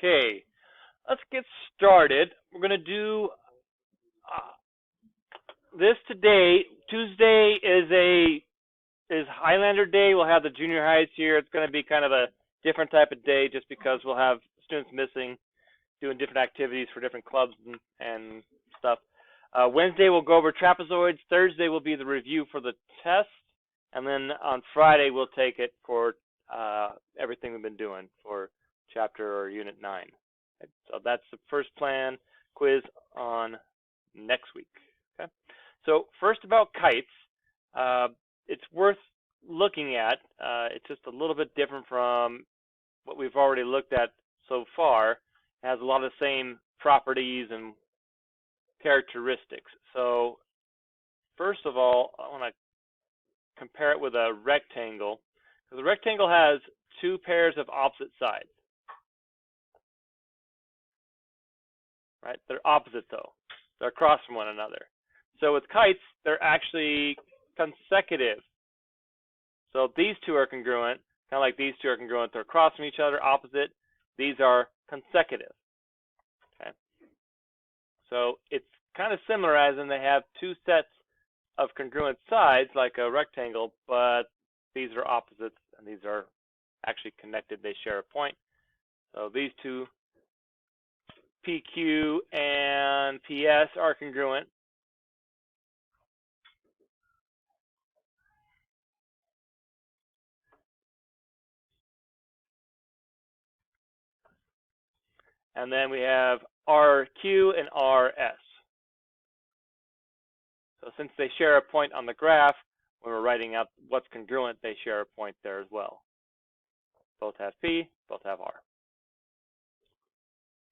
Okay, let's get started. We're going to do this today. Tuesday is Highlander Day. We'll have the junior highs here. It's going to be kind of a different type of day just because we'll have students missing, doing different activities for different clubs and stuff. Wednesday we'll go over trapezoids. Thursday will be the review for the test. And then on Friday we'll take it for everything we've been doing for chapter or unit 9. So that's the first plan quiz on next week. Okay. So first about kites, it's worth looking at. It's just a little bit different from what we've already looked at so far. It has a lot of the same properties and characteristics. So first of all, I want to compare it with a rectangle, because a rectangle has two pairs of opposite sides. Right? They're opposite though. They're across from one another. So with kites, they're actually consecutive. So these two are congruent, kind of like these two are congruent. They're across from each other, opposite. These are consecutive. Okay. So it's kind of similar as in they have two sets of congruent sides like a rectangle, but these are opposites and these are actually connected. They share a point. So these two, PQ and PS, are congruent. And then we have RQ and RS. So since they share a point on the graph, when we're writing out what's congruent, they share a point there as well. Both have P, both have R.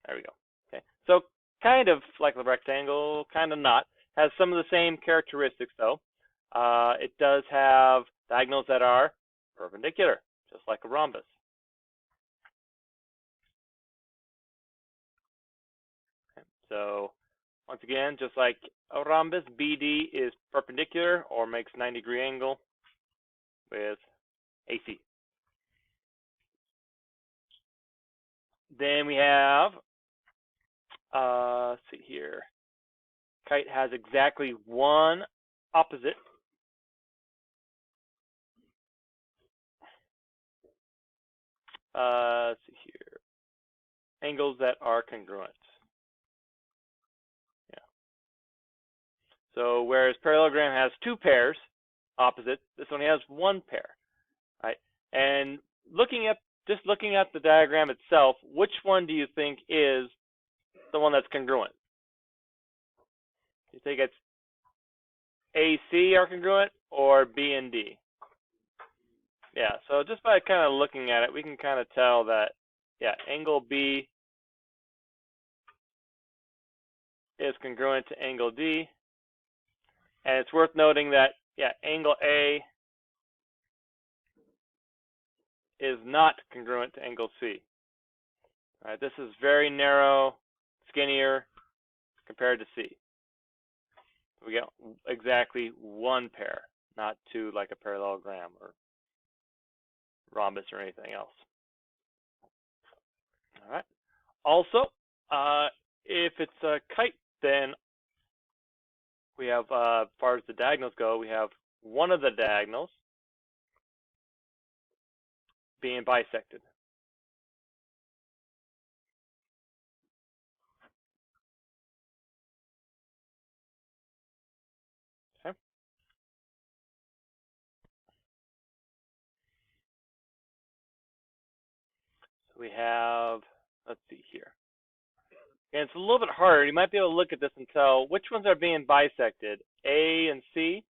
There we go. Okay. So kind of like a rectangle, kind of not. Has some of the same characteristics though. It does have diagonals that are perpendicular, just like a rhombus. Okay. So once again, just like a rhombus, BD is perpendicular or makes 90-degree angle with AC. Then we have, let's see here, kite has exactly one opposite. Let's see here, angles that are congruent. Yeah. So whereas parallelogram has two pairs opposite, this one has one pair, right? And just looking at the diagram itself, which one do you think is the one that's congruent? You think it's AC are congruent or B and D? Yeah, so just by kind of looking at it, we can kind of tell that, yeah, angle B is congruent to angle D. And it's worth noting that, yeah, angle A is not congruent to angle C. All right, this is very narrow, skinnier compared to C. We get exactly one pair, not two like a parallelogram or rhombus or anything else. All right. Also, if it's a kite, then we have, as far as the diagonals go, we have one of the diagonals being bisected. Okay. So we have, let's see here. And it's a little bit harder. You might be able to look at this and tell which ones are being bisected, A and C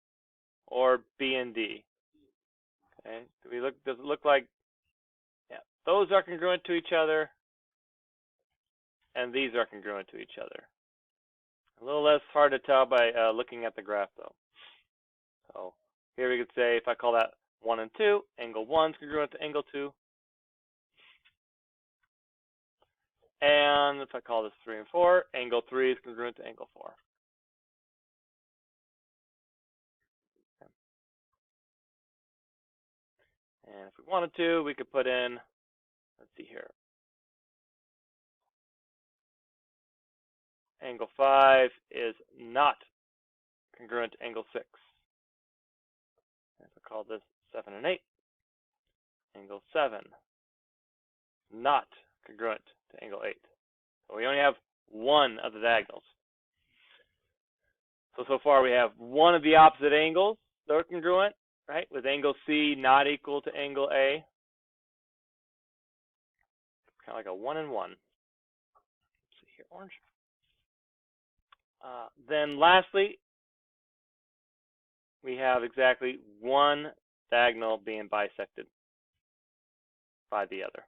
or B and D. Okay. Does it look like, yeah, those are congruent to each other and these are congruent to each other. A little less hard to tell by looking at the graph though. So here we could say if I call that 1 and 2, angle 1 is congruent to angle 2. And if I call this 3 and 4, angle 3 is congruent to angle 4. Okay. And if we wanted to, we could put in, let's see here, angle 5 is not congruent to angle 6. I'll call this 7 and 8. Angle 7, not congruent to angle 8. So we only have one of the diagonals. So far we have one of the opposite angles that are congruent, right? With angle C not equal to angle A. Kind of like a 1 and 1. Let's see here, orange. Then lastly, we have exactly one diagonal being bisected by the other.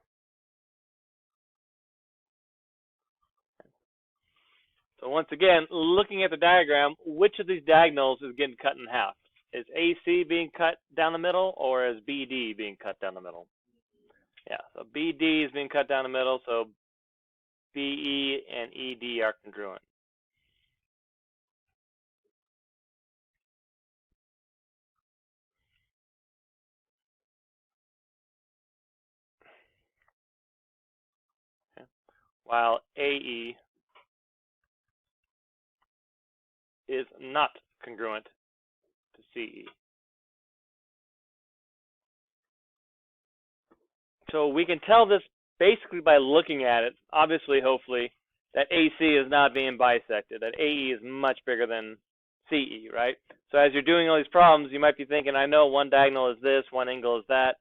So once again, looking at the diagram, which of these diagonals is getting cut in half? Is AC being cut down the middle, or is BD being cut down the middle? Yeah, so BD is being cut down the middle, so BE and ED are congruent. Okay. While AE is not congruent to CE. So we can tell this basically by looking at it, obviously, hopefully, that AC is not being bisected, that AE is much bigger than CE, right? So as you're doing all these problems, you might be thinking, I know one diagonal is this, one angle is that.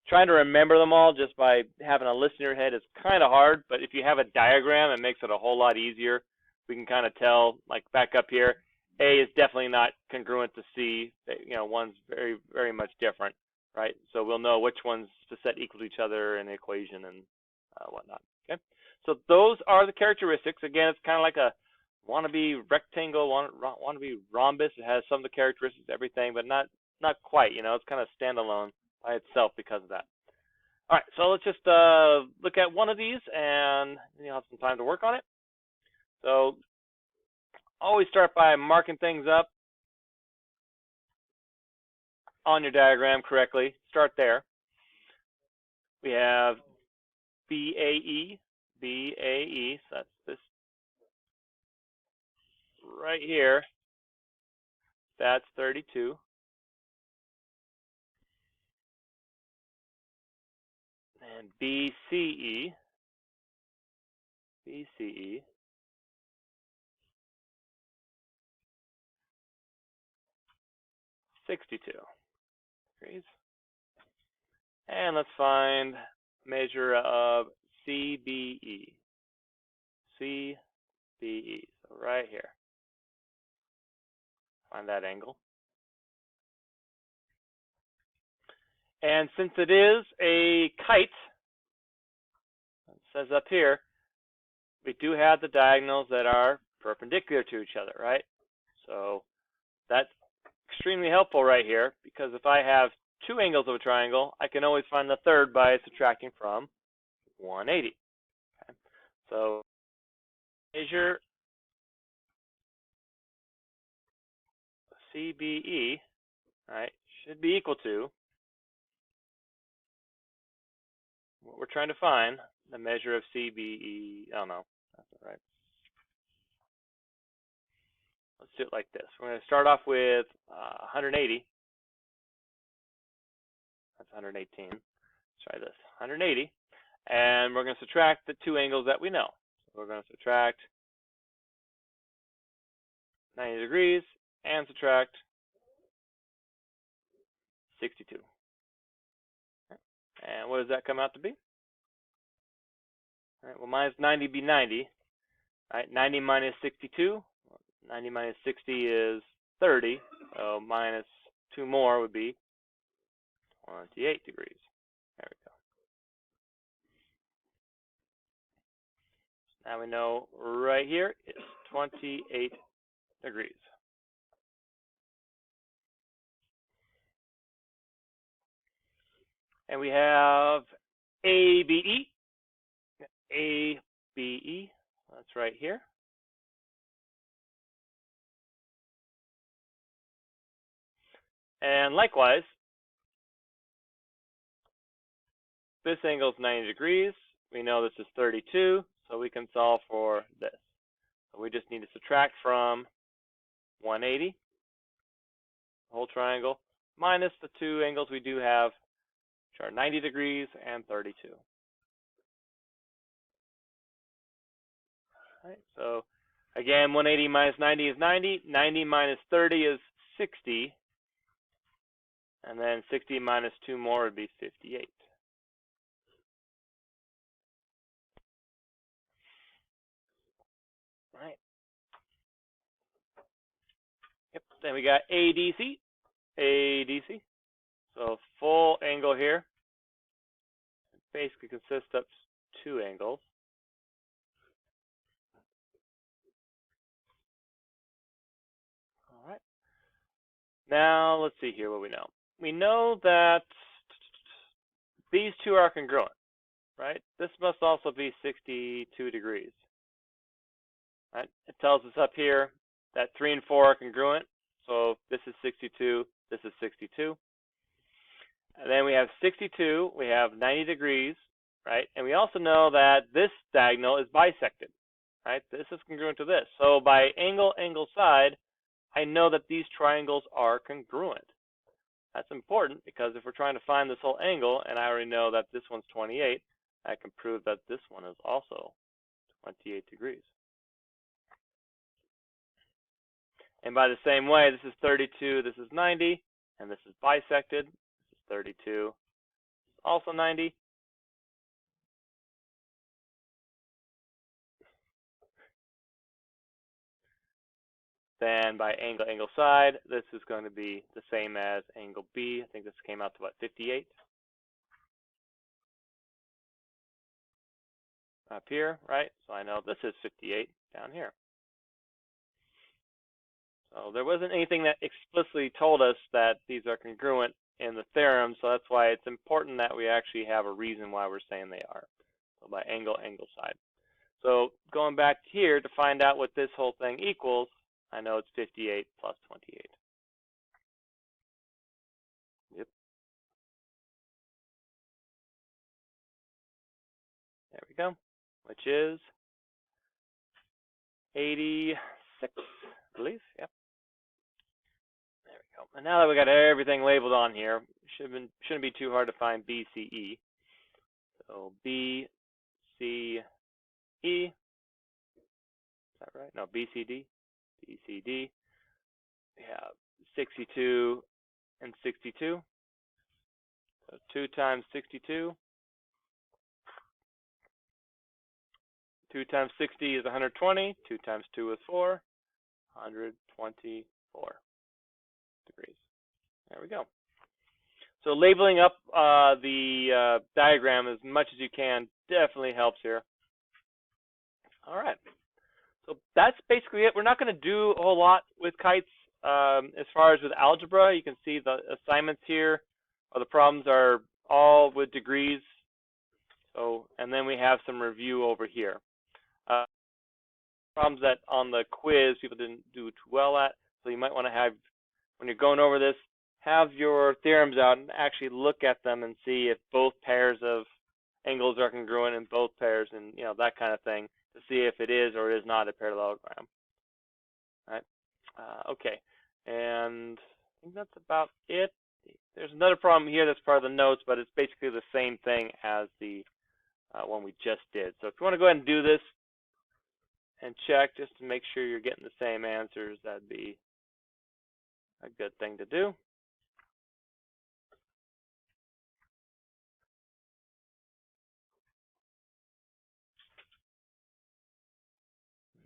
Trying to remember them all just by having a list in your head is kind of hard, but if you have a diagram, it makes it a whole lot easier. We can kind of tell, like back up here, A is definitely not congruent to C. You know, one's very, very much different, right? So we'll know which ones to set equal to each other in the equation and whatnot, okay? So those are the characteristics. Again, it's kind of like a wannabe rectangle, wannabe rhombus. It has some of the characteristics, everything, but not quite, you know, it's kind of standalone by itself because of that. All right, so let's just look at one of these, and you'll have some time to work on it. So always start by marking things up on your diagram correctly. Start there. We have BAE, so that's this right here. That's 32. And BCE, 62 degrees. And let's find measure of CBE. So right here. Find that angle. And since it is a kite, it says up here, we do have the diagonals that are perpendicular to each other, right? So that's extremely helpful right here, because if I have two angles of a triangle, I can always find the third by subtracting from 180. Okay? So measure CBE, right, should be equal to what we're trying to find, the measure of CBE. Oh no, that's not right. Let's do it like this. We're going to start off with 180. That's 118. Let's try this. 180. And we're going to subtract the two angles that we know. So we're going to subtract 90 degrees and subtract 62. Okay. And what does that come out to be? All right, well, minus 90 be 90. All right, 90 minus 62. 90 minus 60 is 30. So minus 2 more would be 28 degrees. There we go. Now we know right here is 28 degrees. And we have ABE. ABE, that's right here. And likewise, this angle is 90 degrees. We know this is 32, so we can solve for this. So we just need to subtract from 180, the whole triangle, minus the two angles we do have, which are 90 degrees and 32. All right, so again, 180 minus 90 is 90. 90 minus 30 is 60. And then 60 minus 2 more would be 58. Right. Yep. Then we got ADC. ADC. So full angle here. It basically consists of two angles. All right. Now let's see here what we know. We know that these two are congruent, right? This must also be 62 degrees. Right? It tells us up here that 3 and 4 are congruent. So this is 62, this is 62. And then we have 62, we have 90 degrees, right? And we also know that this diagonal is bisected, right? This is congruent to this. So by angle, angle, side, I know that these triangles are congruent. That's important because if we're trying to find this whole angle, and I already know that this one's 28, I can prove that this one is also 28 degrees. And by the same way, this is 32, this is 90, and this is bisected. This is 32, also 90. Then by angle, angle, side, this is going to be the same as angle B. I think this came out to what, 58? Up here, right? So I know this is 58 down here. So there wasn't anything that explicitly told us that these are congruent in the theorem, so that's why it's important that we actually have a reason why we're saying they are. So by angle, angle, side. So going back here to find out what this whole thing equals, I know it's 58 plus 28. Yep. There we go, which is 86, I believe. Yep. There we go. And now that we got everything labeled on here, shouldn't be too hard to find BCE. So BCE. Is that right? No, BCD. BCD. We have 62 and 62. So 2 times 62. 2 times 60 is 120. 2 times 2 is 4. 124 degrees. There we go. So labeling up the diagram as much as you can definitely helps here. All right. So that's basically it. We're not going to do a whole lot with kites as far as with algebra. You can see the assignments here, or the problems are all with degrees. So, and then we have some review over here. Problems that on the quiz people didn't do too well at. So you might want to have, when you're going over this, have your theorems out and actually look at them and see if both pairs of angles are congruent in both pairs, and that kind of thing, to see if it is or is not a parallelogram. All right. Okay. And I think that's about it. There's another problem here that's part of the notes, but it's basically the same thing as the one we just did. So if you want to go ahead and do this and check just to make sure you're getting the same answers, that'd be a good thing to do.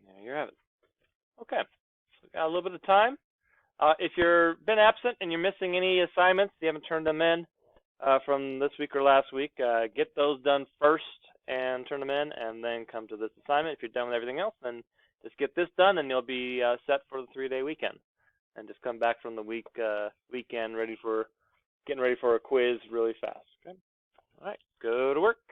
There you have it. Okay, so we got a little bit of time. If you've been absent and you're missing any assignments, you haven't turned them in from this week or last week, get those done first and turn them in, and then come to this assignment. If you're done with everything else, then just get this done, and you'll be set for the 3-day weekend. And just come back from the weekend getting ready for a quiz really fast. Okay. All right, go to work.